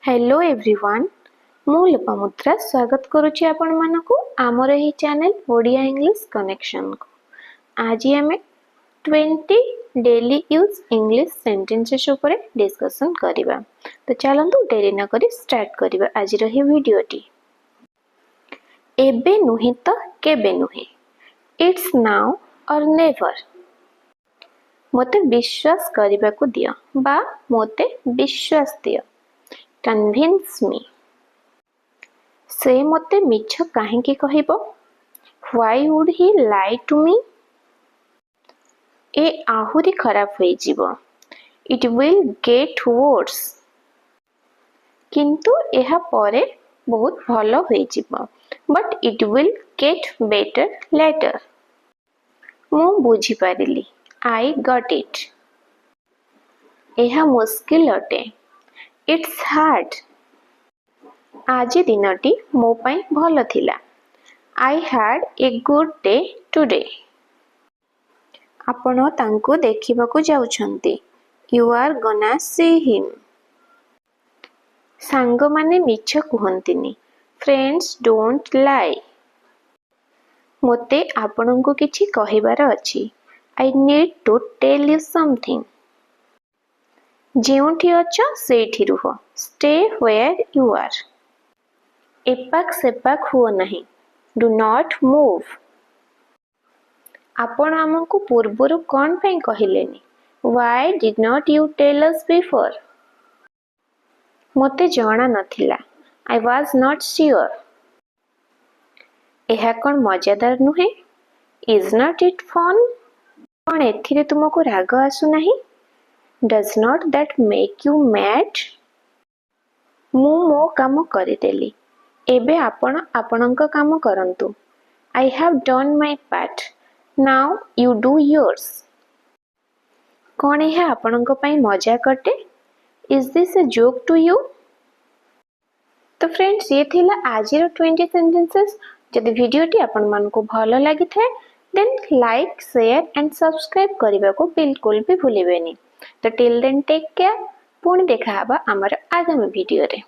Hello everyone मु लोपामुद्रा स्वागत करुच्ची आपण मानकु आमर एही चैनल ओडिया इंग्लिश कनेक्शन को। आज आम 20 डेली यूज इंग्लिश सेंटेंसेस ऊपर डिस्कशन करिबा। तो चलंतु देरी न करी स्टार्ट करिबा आज रही वीडियोटी। एबे नुही तो केबे नुही, इट्स नाउ और नेवर। मोते विश्वास करिबा को दियो बा मोते विश्वास दियो। Convince me. से मोते मिछ काहेकि कहिबो? Why would he lie to me? ए आहुरी खराब होई जीवो। It will get worse. किंतु एहा परे बहुत भलो होई जीवो। But it will get better later. मु बुझी पारिली। I got it. एहा मुश्किल अटे। It's hard. आज दिनटी मो पाई भलो थिला। I had a good day today. आपण तांको देखिबा को जाउछंती। You are gonna see him. सांग माने मिछ कुहंतिनी। Friends don't lie. मोते आपन को किछि कहिबार अछि। I need to tell you something. जेउठी अछ सेठी रुह। Stay where you are. एपाक सेपाक हुओ नहीं। Do not move. आपण आमको पूर्वरु कोन पई कहिलेनी? Why did not you tell us before? मोते जाना नथिला। I was not sure. एहा कोन मजादार नुहे? Is not it fun? कोन एथिरे तुमको राग आसु नहीं? Does not that make you mad? मु मो काम करिदेली। एबे आपण आपणक काम करंतु। I have done my part. Now you do yours. कोन एहा आपणक पई मजाक अटे? Is this a joke to you? तो फ्रेंड्स ये थिला आजिर 20 सेंटेंसेस। जदि वीडियोटी आपण मानको भलो लागि थाए then like share and subscribe करिबा को बिल्कुल भी भूलिबेनी। तो टिल देन टेक केयर। पुणी देखा हबा हमर आगामी वीडियो रे।